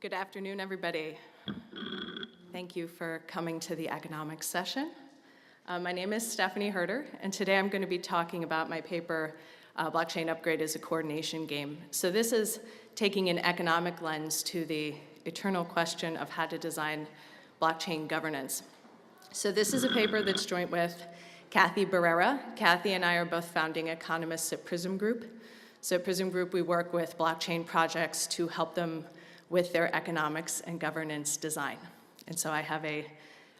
Good afternoon, everybody. Thank you for coming to the economics session. My name is Stephanie Hurder, and today I'm going to be talking about my paper, Blockchain Upgrade as a Coordination Game. So this is taking an economic lens to the eternal question of how to design blockchain governance. So this is a paper that's joint with Kathy Barrera. Kathy and I are both founding economists at Prism Group. So at Prism Group, we work with blockchain projects to help them with their economics and governance design. And so I have a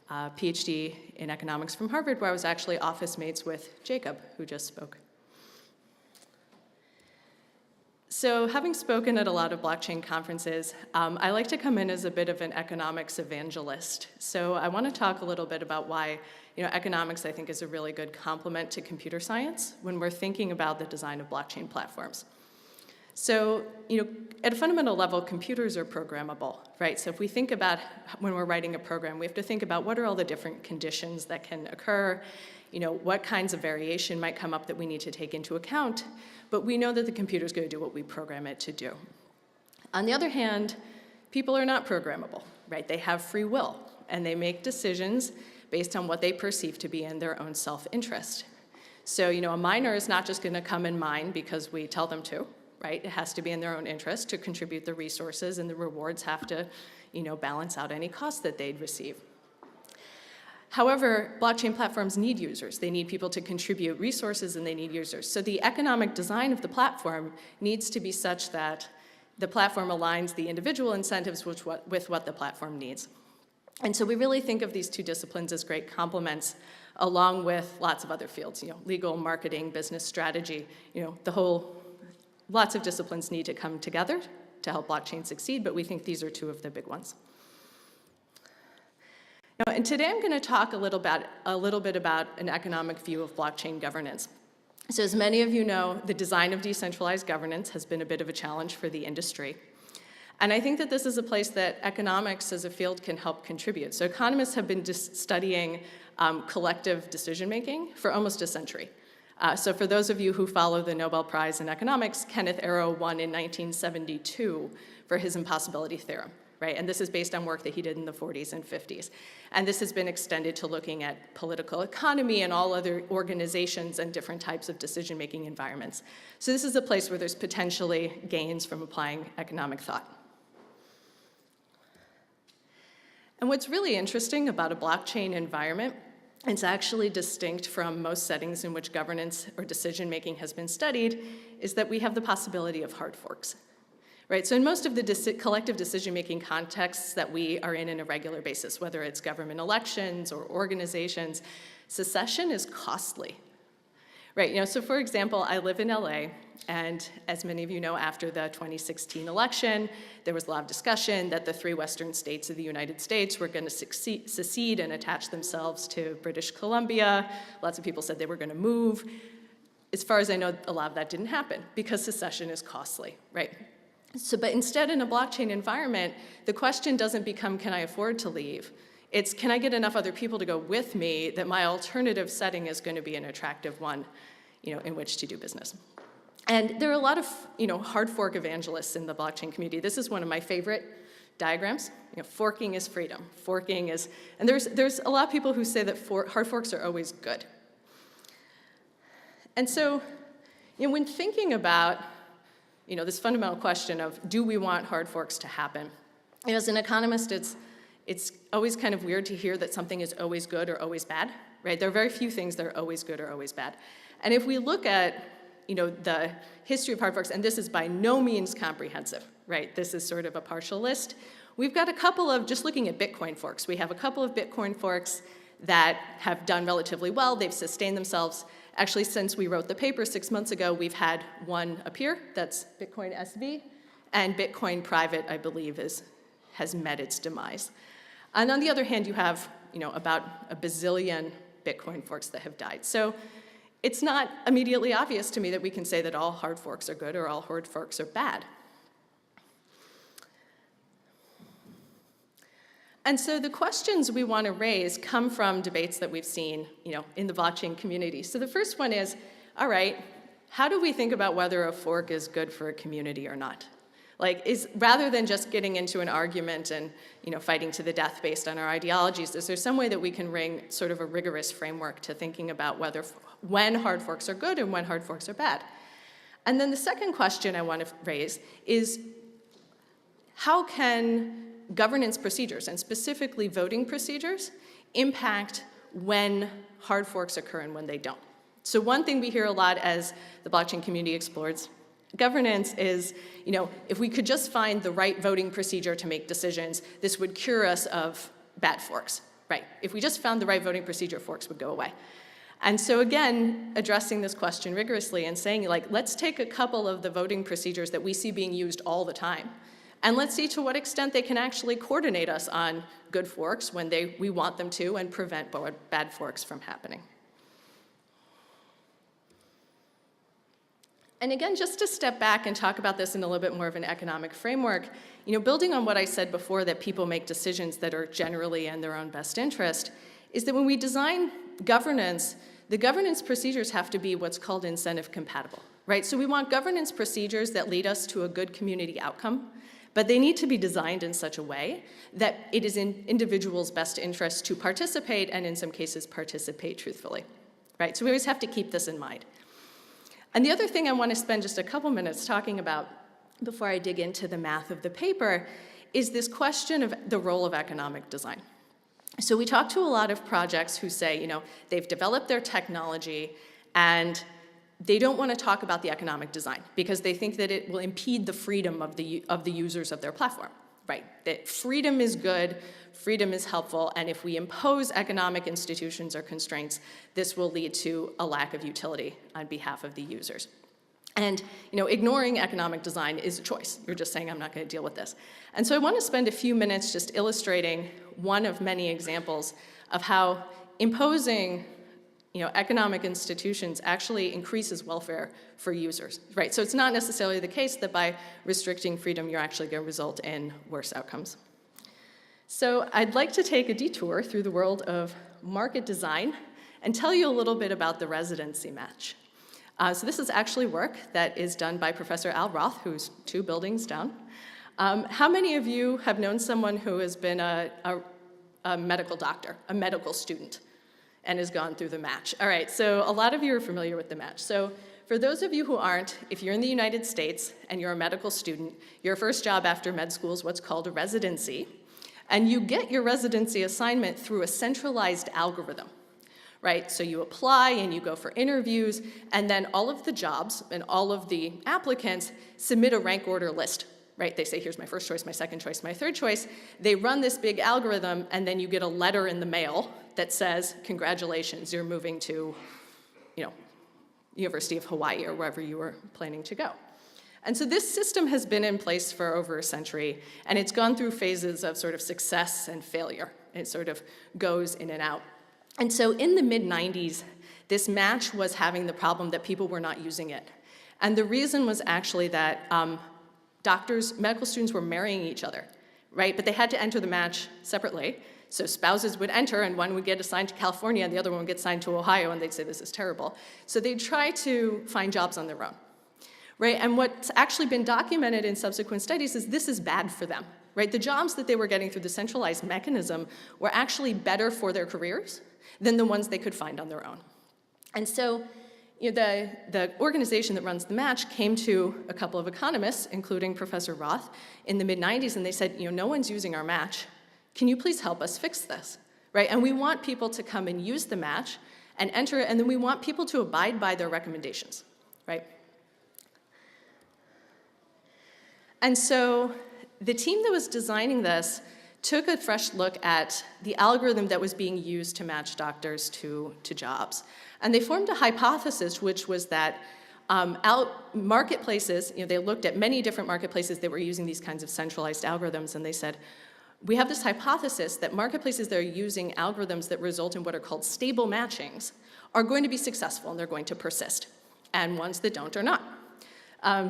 PhD in economics from Harvard, where I was actually office mates with Jacob, who just spoke. So having spoken at a lot of blockchain conferences, I like to come in as a bit of an economics evangelist. So I want to talk a little bit about why economics, I think, is a really good complement to computer science when we're thinking about the design of blockchain platforms. So, at a fundamental level, computers are programmable, right? So if we think about when we're writing a program, we have to think about what are all the different conditions that can occur, what kinds of variation might come up that we need to take into account, but we know that the computer's going to do what we program it to do. On the other hand, people are not programmable, right? They have free will, and they make decisions based on what they perceive to be in their own self-interest. So, a miner is not just going to come and mine because we tell them to, right? It has to be in their own interest to contribute the resources, and the rewards have to, balance out any costs that they'd receive. However, blockchain platforms need users. They need people to contribute resources, and they need users. So the economic design of the platform needs to be such that the platform aligns the individual incentives with what the platform needs. And so we really think of these two disciplines as great complements, along with lots of other fields, legal, marketing, business strategy, lots of disciplines need to come together to help blockchain succeed, but we think these are two of the big ones. And today I'm going to talk a little bit about an economic view of blockchain governance. So as many of you know, the design of decentralized governance has been a bit of a challenge for the industry. And I think that this is a place that economics as a field can help contribute. So economists have been studying collective decision-making for almost a century. So for those of you who follow the Nobel Prize in economics, Kenneth Arrow won in 1972 for his impossibility theorem, right? And this is based on work that he did in the 40s and 50s. And this has been extended to looking at political economy and all other organizations and different types of decision-making environments. So this is a place where there's potentially gains from applying economic thought. And what's really interesting about a blockchain environment, it's actually distinct from most settings in which governance or decision-making has been studied, is that we have the possibility of hard forks, right? So in most of the collective decision-making contexts that we are in a regular basis, whether it's government elections or organizations, secession is costly, right? So for example, I live in LA, and as many of you know, after the 2016 election, there was a lot of discussion that the three western states of the United States were going to secede and attach themselves to British Columbia. Lots of people said they were going to move. As far as I know, a lot of that didn't happen because secession is costly, right? So, but instead, in a blockchain environment, the question doesn't become, can I afford to leave? It's, can I get enough other people to go with me that my alternative setting is going to be an attractive one, in which to do business. And there are a lot of, hard fork evangelists in the blockchain community. This is one of my favorite diagrams. Forking is freedom. Forking is, and there's a lot of people who say that hard forks are always good. And so, when thinking about, this fundamental question of, do we want hard forks to happen? As an economist, it's always kind of weird to hear that something is always good or always bad, right? There are very few things that are always good or always bad. And if we look at the history of hard forks, and this is by no means comprehensive, right? This is sort of a partial list. We've got a couple of, just looking at Bitcoin forks, we have a couple of Bitcoin forks that have done relatively well. They've sustained themselves. Actually, since we wrote the paper 6 months ago, we've had one appear, that's Bitcoin SV, and Bitcoin Private, I believe, has met its demise. And on the other hand, you have, about a bazillion Bitcoin forks that have died. So it's not immediately obvious to me that we can say that all hard forks are good or all hard forks are bad. And so the questions we want to raise come from debates that we've seen, in the blockchain community. So the first one is, all right, how do we think about whether a fork is good for a community or not? Like, rather than just getting into an argument and fighting to the death based on our ideologies, is there some way that we can bring sort of a rigorous framework to thinking about when hard forks are good and when hard forks are bad? And then the second question I want to raise is, how can governance procedures, and specifically voting procedures, impact when hard forks occur and when they don't? So one thing we hear a lot as the blockchain community explores governance is, if we could just find the right voting procedure to make decisions, this would cure us of bad forks, right? If we just found the right voting procedure, forks would go away. And so again, addressing this question rigorously and saying, let's take a couple of the voting procedures that we see being used all the time, and let's see to what extent they can actually coordinate us on good forks when we want them to, and prevent bad forks from happening. And again, just to step back and talk about this in a little bit more of an economic framework, building on what I said before, that people make decisions that are generally in their own best interest, is that when we design governance, the governance procedures have to be what's called incentive compatible, right? So we want governance procedures that lead us to a good community outcome, but they need to be designed in such a way that it is in individuals' best interest to participate, and in some cases participate truthfully, right? So we always have to keep this in mind. And the other thing I want to spend just a couple minutes talking about before I dig into the math of the paper is this question of the role of economic design. So we talk to a lot of projects who say, they've developed their technology and they don't want to talk about the economic design because they think that it will impede the freedom of the users of their platform, right? That freedom is good, freedom is helpful, and if we impose economic institutions or constraints, this will lead to a lack of utility on behalf of the users. And ignoring economic design is a choice. You're just saying, I'm not going to deal with this. And so I want to spend a few minutes just illustrating one of many examples of how imposing economic institutions actually increases welfare for users, right? So it's not necessarily the case that by restricting freedom, you're actually going to result in worse outcomes. So I'd like to take a detour through the world of market design and tell you a little bit about the residency match. So this is actually work that is done by Professor Al Roth, who's 2 buildings down. How many of you have known someone who has been a medical doctor, a medical student, and has gone through the match? All right, so a lot of you are familiar with the match. So for those of you who aren't, if you're in the United States and you're a medical student, your first job after med school is what's called a residency. And you get your residency assignment through a centralized algorithm, right? So you apply and you go for interviews, and then all of the jobs and all of the applicants submit a rank order list, right? They say, here's my first choice, my second choice, my third choice. They run this big algorithm, and then you get a letter in the mail that says, congratulations, you're moving to, University of Hawaii or wherever you were planning to go. And so this system has been in place for over a century, and it's gone through phases of sort of success and failure. It sort of goes in and out. And so in the mid-90s, this match was having the problem that people were not using it. And the reason was actually that medical students were marrying each other, right? But they had to enter the match separately. So spouses would enter, and one would get assigned to California, and the other one would get assigned to Ohio, and they'd say, this is terrible. So they'd try to find jobs on their own, right? And what's actually been documented in subsequent studies is this is bad for them, right? The jobs that they were getting through the centralized mechanism were actually better for their careers than the ones they could find on their own. And so the organization that runs the match came to a couple of economists, including Professor Roth, in the mid-90s, and they said, no one's using our match. Can you please help us fix this, right? And we want people to come and use the match and enter it, and then we want people to abide by their recommendations, right? And so the team that was designing this took a fresh look at the algorithm that was being used to match doctors to jobs. And they formed a hypothesis, which was that marketplaces, they looked at many different marketplaces that were using these kinds of centralized algorithms, and they said, we have this hypothesis that marketplaces that are using algorithms that result in what are called stable matchings are going to be successful, and they're going to persist, and ones that don't are not.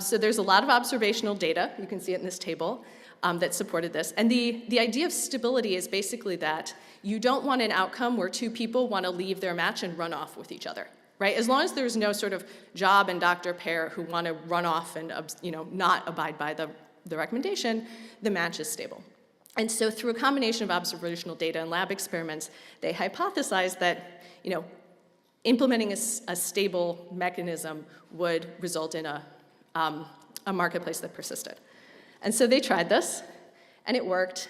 So there's a lot of observational data, you can see it in this table, that supported this. And the idea of stability is basically that you don't want an outcome where 2 people want to leave their match and run off with each other, right? As long as there's no sort of job and doctor pair who want to run off and not abide by the the recommendation, the match is stable. And so through a combination of observational data and lab experiments, they hypothesized that, implementing a stable mechanism would result in a marketplace that persisted. And so they tried this, and it worked.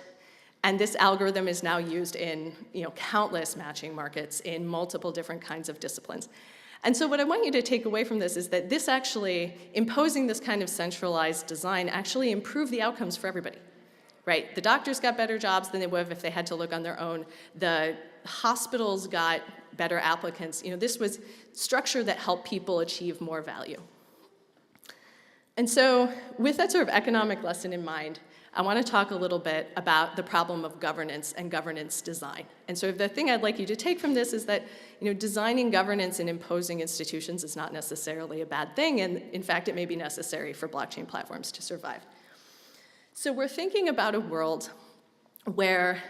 And this algorithm is now used in countless matching markets in multiple different kinds of disciplines. And so what I want you to take away from this is that this actually, imposing this kind of centralized design, actually improved the outcomes for everybody, right? The doctors got better jobs than they would have if they had to look on their own. The hospitals got better applicants. This was structure that helped people achieve more value. And so with that sort of economic lesson in mind, I want to talk a little bit about the problem of governance and governance design. And so the thing I'd like you to take from this is that designing governance and imposing institutions is not necessarily a bad thing, and in fact, it may be necessary for blockchain platforms to survive. So we're thinking about a world where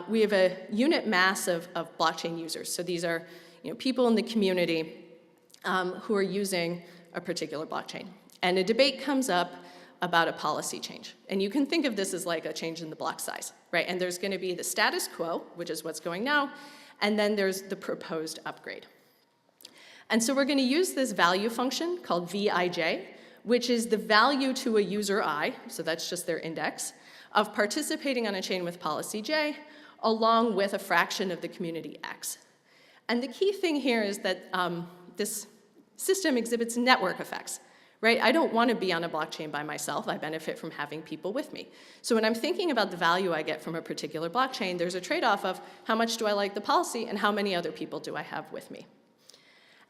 we have a unit mass of blockchain users. So these are people in the community who are using a particular blockchain. And a debate comes up about a policy change. And you can think of this as like a change in the block size, right? And there's going to be the status quo, which is what's going now, and then there's the proposed upgrade. And so we're going to use this value function called Vij, which is the value to a user I, so that's just their index, of participating on a chain with policy J, along with a fraction of the community X. And the key thing here is that this system exhibits network effects. Right? I don't want to be on a blockchain by myself. I benefit from having people with me. So when I'm thinking about the value I get from a particular blockchain, there's a trade-off of how much do I like the policy and how many other people do I have with me.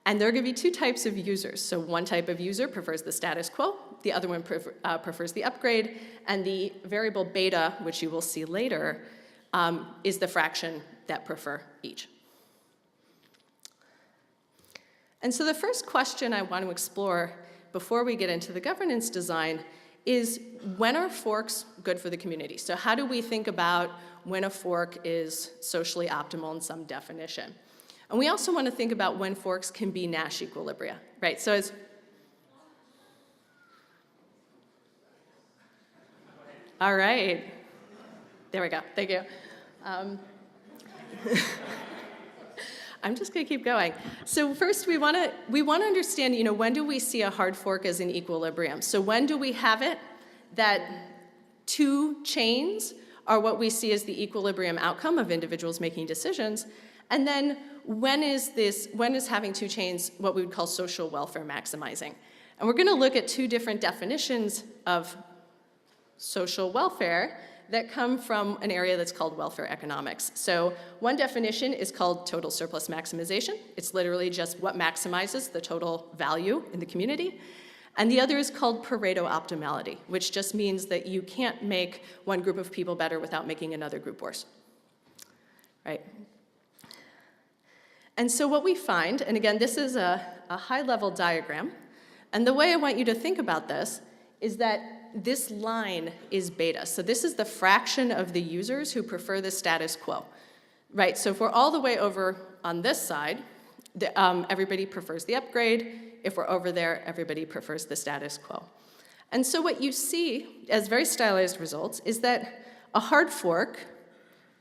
And there are going to be two types of users. So one type of user prefers the status quo, the other one prefers the upgrade, and the variable beta, which you will see later, is the fraction that prefer each. And so the first question I want to explore before we get into the governance design is, when are forks good for the community? So how do we think about when a fork is socially optimal in some definition? And we also want to think about when forks can be Nash equilibria, right? So all right. There we go. Thank you. I'm just going to keep going. So first, we want to understand, when do we see a hard fork as an equilibrium? So when do we have it that two chains are what we see as the equilibrium outcome of individuals making decisions? And then when is having two chains what we would call social welfare maximizing? And we're going to look at two different definitions of social welfare that come from an area that's called welfare economics. So one definition is called total surplus maximization. It's literally just what maximizes the total value in the community. And the other is called Pareto optimality, which just means that you can't make one group of people better without making another group worse, right? And so what we find, and again, this is a high-level diagram, and the way I want you to think about this is that this line is beta. So this is the fraction of the users who prefer the status quo, right? So if we're all the way over on this side, everybody prefers the upgrade. If we're over there, everybody prefers the status quo. And so what you see as very stylized results is that a hard fork,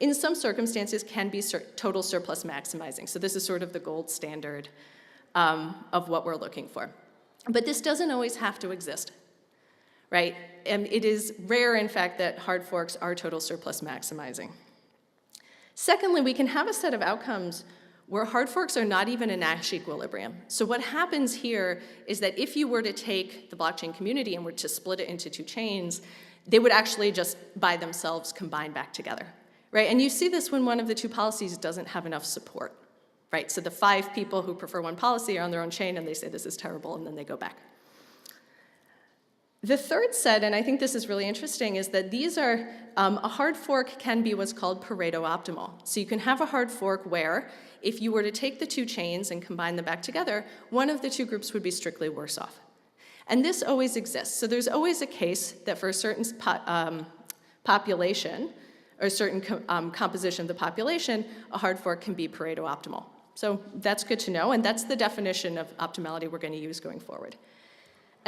in some circumstances, can be total surplus maximizing. So this is sort of the gold standard of what we're looking for. But this doesn't always have to exist, right? And it is rare, in fact, that hard forks are total surplus maximizing. Secondly, we can have a set of outcomes where hard forks are not even a Nash equilibrium. So what happens here is that if you were to take the blockchain community and were to split it into two chains, they would actually just by themselves combine back together, right? And you see this when one of the two policies doesn't have enough support, right? So the 5 people who prefer one policy are on their own chain and they say this is terrible, and then they go back. The third set, and I think this is really interesting, is that these are, a hard fork can be what's called Pareto optimal. So you can have a hard fork where, if you were to take the two chains and combine them back together, one of the two groups would be strictly worse off. And this always exists. So there's always a case that for a certain population, or a certain composition of the population, a hard fork can be Pareto optimal. So that's good to know, and that's the definition of optimality we're going to use going forward.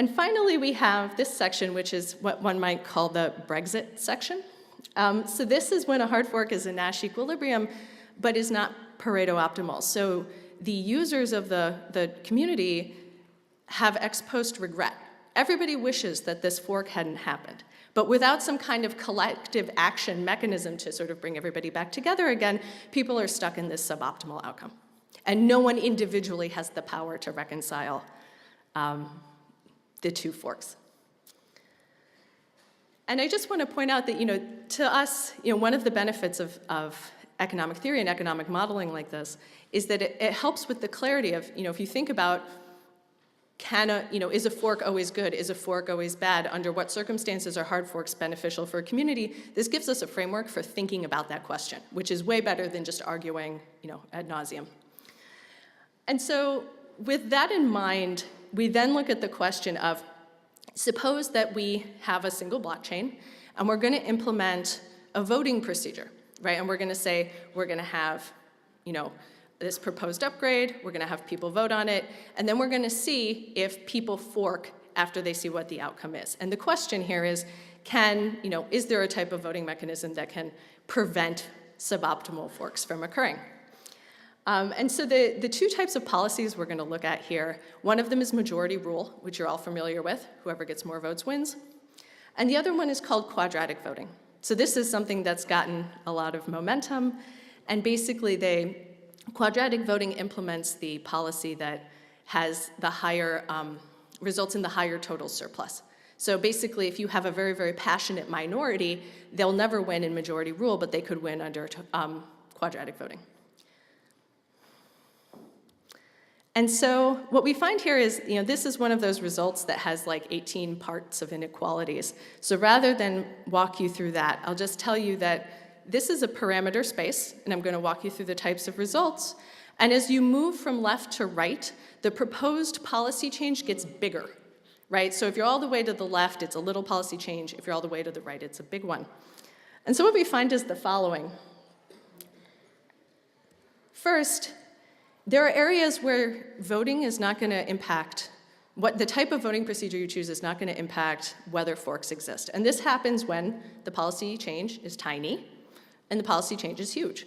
And finally, we have this section, which is what one might call the Brexit section. So this is when a hard fork is in Nash equilibrium, but is not Pareto optimal. So the users of the community have ex post regret. Everybody wishes that this fork hadn't happened. But without some kind of collective action mechanism to sort of bring everybody back together again, people are stuck in this suboptimal outcome. And no one individually has the power to reconcile the two forks. And I just want to point out that, to us, one of the benefits of economic theory and economic modeling like this is that it helps with the clarity of, if you think about, is a fork always good? Is a fork always bad? Under what circumstances are hard forks beneficial for a community? This gives us a framework for thinking about that question, which is way better than just arguing, ad nauseum. And so with that in mind, we then look at the question of, suppose that we have a single blockchain, and we're going to implement a voting procedure, right? And we're going to say, we're going to have, this proposed upgrade, we're going to have people vote on it, and then we're going to see if people fork after they see what the outcome is. And the question here is, is there a type of voting mechanism that can prevent suboptimal forks from occurring? And so the two types of policies we're going to look at here, one of them is majority rule, which you're all familiar with. Whoever gets more votes wins. And the other one is called quadratic voting. So this is something that's gotten a lot of momentum. And basically, quadratic voting implements the policy that has the higher, results in the higher total surplus. So basically, if you have a very, very passionate minority, they'll never win in majority rule, but they could win under quadratic voting. And so what we find here is, this is one of those results that has like 18 parts of inequalities. So rather than walk you through that, I'll just tell you that this is a parameter space, and I'm going to walk you through the types of results. And as you move from left to right, the proposed policy change gets bigger, right? So if you're all the way to the left, it's a little policy change. If you're all the way to the right, it's a big one. And so what we find is the following. First, there are areas where voting is not going to impact, the type of voting procedure you choose is not going to impact whether forks exist. And this happens when the policy change is tiny and the policy change is huge,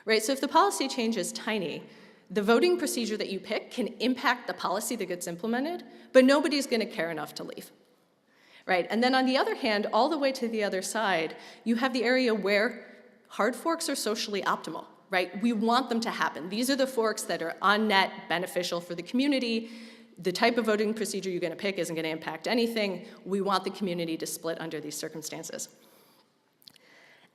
right? So if the policy change is tiny, the voting procedure that you pick can impact the policy that gets implemented, but nobody's going to care enough to leave, right? And then on the other hand, all the way to the other side, you have the area where hard forks are socially optimal. Right? We want them to happen. These are the forks that are on net beneficial for the community. The type of voting procedure you're going to pick isn't going to impact anything. We want the community to split under these circumstances.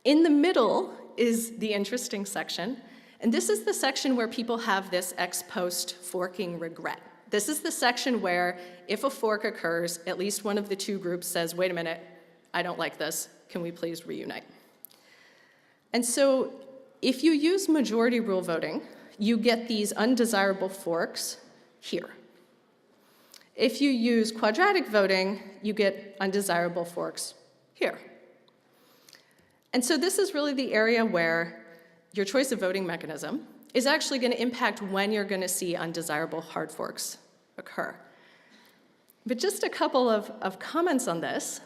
In the middle is the interesting section, and this is the section where people have this ex post forking regret. This is the section where if a fork occurs, at least one of the two groups says, wait a minute, I don't like this. Can we please reunite? And so if you use majority rule voting, you get these undesirable forks here. If you use quadratic voting, you get undesirable forks here. And so this is really the area where your choice of voting mechanism is actually going to impact when you're going to see undesirable hard forks occur. But just a couple of comments on this.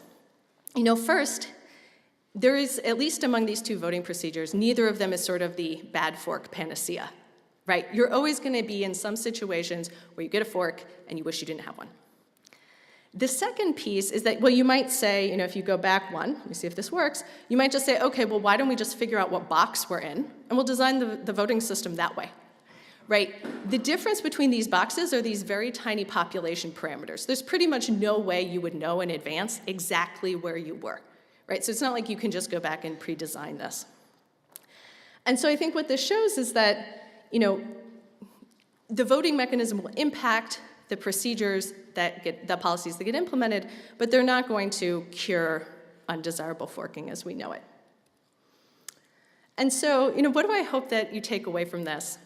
First, there is, at least among these two voting procedures, neither of them is sort of the bad fork panacea, right? You're always going to be in some situations where you get a fork and you wish you didn't have one. The second piece is that, well, you might say, if you go back one, let me see if this works, you might just say, okay, well, why don't we just figure out what box we're in, and we'll design the voting system that way, right? The difference between these boxes are these very tiny population parameters. There's pretty much no way you would know in advance exactly where you were. Right, so it's not like you can just go back and pre-design this. And so I think what this shows is that, the voting mechanism will impact the procedures the policies that get implemented, but they're not going to cure undesirable forking as we know it. And so, what do I hope that you take away from this?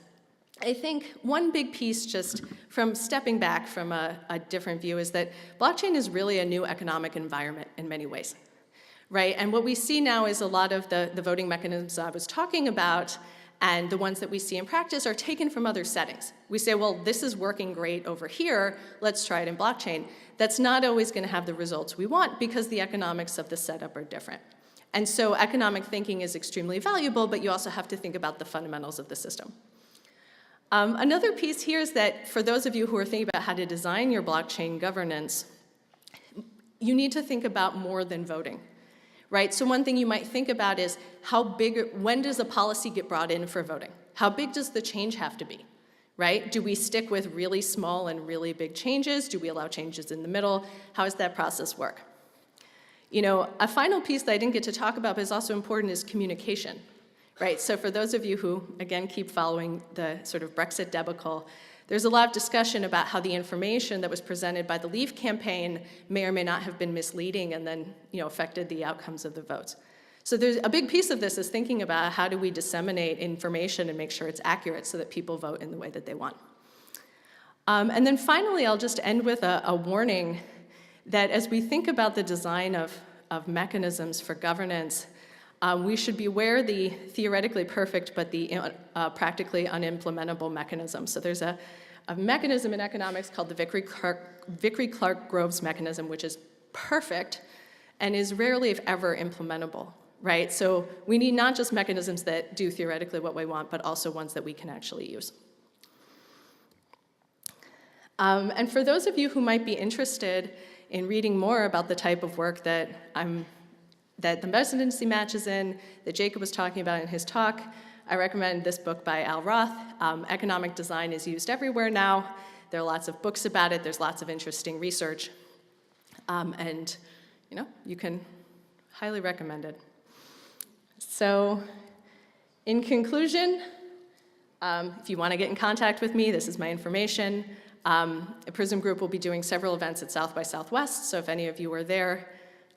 I think one big piece, just from stepping back from a different view, is that blockchain is really a new economic environment in many ways. Right, and what we see now is a lot of the voting mechanisms I was talking about And the ones that we see in practice are taken from other settings. We say, well, this is working great over here, let's try it in blockchain. That's not always going to have the results we want because the economics of the setup are different. And so economic thinking is extremely valuable, but you also have to think about the fundamentals of the system. Another piece here is that for those of you who are thinking about how to design your blockchain governance, you need to think about more than voting. Right? So one thing you might think about is when does a policy get brought in for voting? How big does the change have to be? Right? Do we stick with really small and really big changes? Do we allow changes in the middle? How does that process work? You know, a final piece that I didn't get to talk about but is also important is communication. Right? So for those of you who, again, keep following the sort of Brexit debacle, there's a lot of discussion about how the information that was presented by the Leave campaign may or may not have been misleading and then, you know, affected the outcomes of the votes. So there's a big piece of this is thinking about how do we disseminate information and make sure it's accurate so that people vote in the way that they want. And then finally, I'll just end with a warning that as we think about the design of mechanisms for governance, we should beware the theoretically perfect but the practically unimplementable mechanism. So there's a mechanism in economics called the Vickrey-Clark-Groves mechanism, which is perfect and is rarely, if ever, implementable, right? So we need not just mechanisms that do theoretically what we want, but also ones that we can actually use. And for those of you who might be interested in reading more about the type of work that the presidency matches in, that Jacob was talking about in his talk, I recommend this book by Al Roth. Economic design is used everywhere now. There are lots of books about it. There's lots of interesting research. And, you know, you can highly recommend it. So, in conclusion, if you want to get in contact with me, this is my information. Prism Group will be doing several events at South by Southwest, so if any of you are there,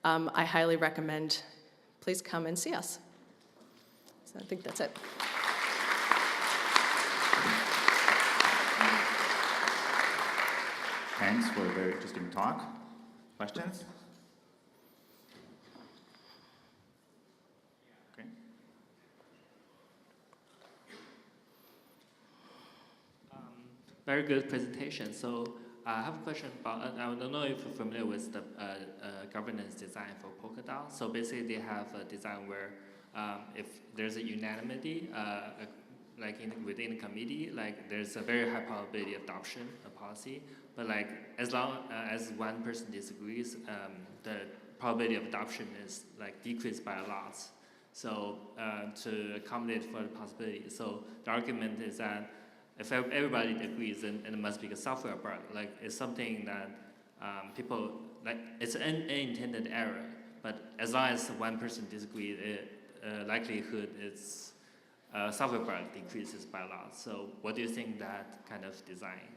I highly recommend, please come and see us. So I think that's it. Thanks for a very interesting talk. Questions? Okay. Very good presentation. So I have a question about, I don't know if you're familiar with the governance design for Polkadot. So basically they have a design where if there's a unanimity, like within the committee, like there's a very high probability of adoption of policy, but like as long as one person disagrees, the probability of adoption is like decreased by a lot. So to accommodate for the possibility. So the argument is that if everybody agrees, then it must be a software bug. Like it's something that people, like it's an unintended error, but as long as one person disagrees, likelihood it's software bug decreases by a lot. So what do you think that kind of design?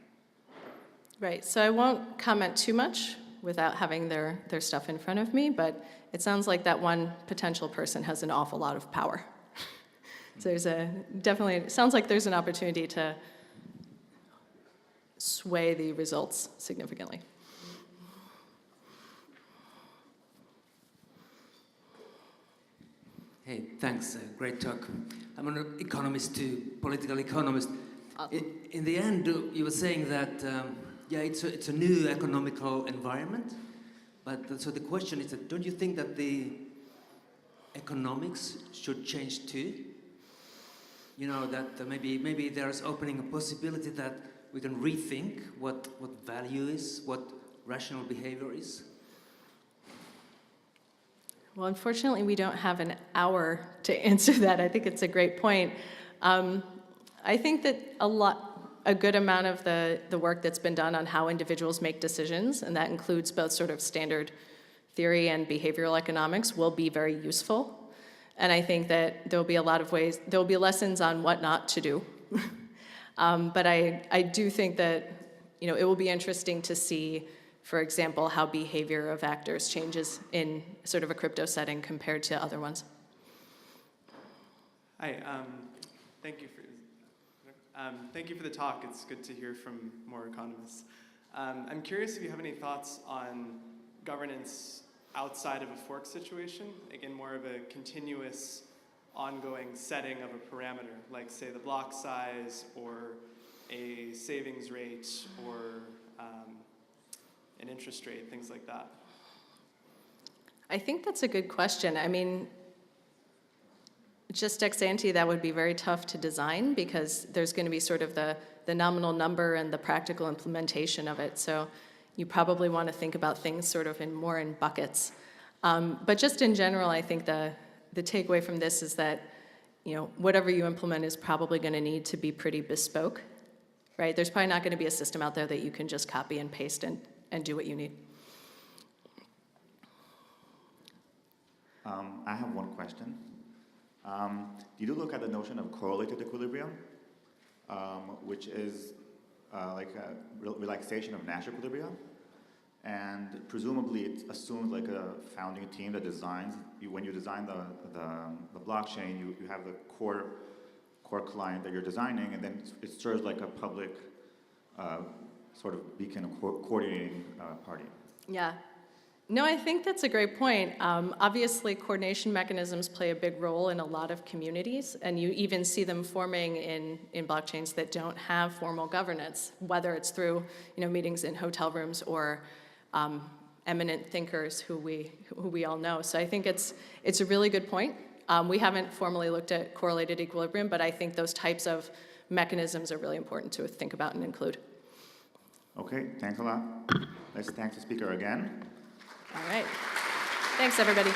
Right, so I won't comment too much without having their stuff in front of me, but it sounds like that one potential person has an awful lot of power. So there's definitely, it sounds like there's an opportunity to sway the results significantly. Hey, thanks. Great talk. I'm an economist too, political economist. Awesome. In the end, you were saying that, yeah, it's a new economical environment. But so the question is that, don't you think that the economics should change too? You know, that maybe there's opening a possibility that we can rethink what value is, what rational behavior is. Well, unfortunately, we don't have an hour to answer that. I think it's a great point. I think that a good amount of the work that's been done on how individuals make decisions, and that includes both sort of standard theory and behavioral economics, will be very useful. And I think that there'll be a lot of ways, there'll be lessons on what not to do. But I do think that, you know, it will be interesting to see, for example, how behavior of actors changes in sort of a crypto setting compared to other ones. Hi, thank you for the talk. It's good to hear from more economists. I'm curious if you have any thoughts on governance outside of a fork situation, again, more of a continuous ongoing setting of a parameter, like say the block size or a savings rate or an interest rate, things like that? I think that's a good question. I mean, just ex ante, that would be very tough to design because there's going to be sort of the nominal number and the practical implementation of it. So you probably want to think about things sort of more in buckets. But just in general, I think the takeaway from this is that, you know, whatever you implement is probably going to need to be pretty bespoke, right? There's probably not going to be a system out there that you can just copy and paste and do what you need. I have one question. Did you look at the notion of correlated equilibrium, which is like a relaxation of Nash equilibria? And presumably it assumes like a founding team that designs, when you design the blockchain, you have the core client that you're designing, and then it serves like a public sort of beacon coordinating party. Yeah. No, I think that's a great point. Obviously, coordination mechanisms play a big role in a lot of communities, and you even see them forming in blockchains that don't have formal governance, whether it's through, you know, meetings in hotel rooms or eminent thinkers who we all know. So I think it's a really good point. We haven't formally looked at correlated equilibrium, but I think those types of mechanisms are really important to think about and include. Okay, thanks a lot. Let's thank the speaker again. All right. Thanks, everybody.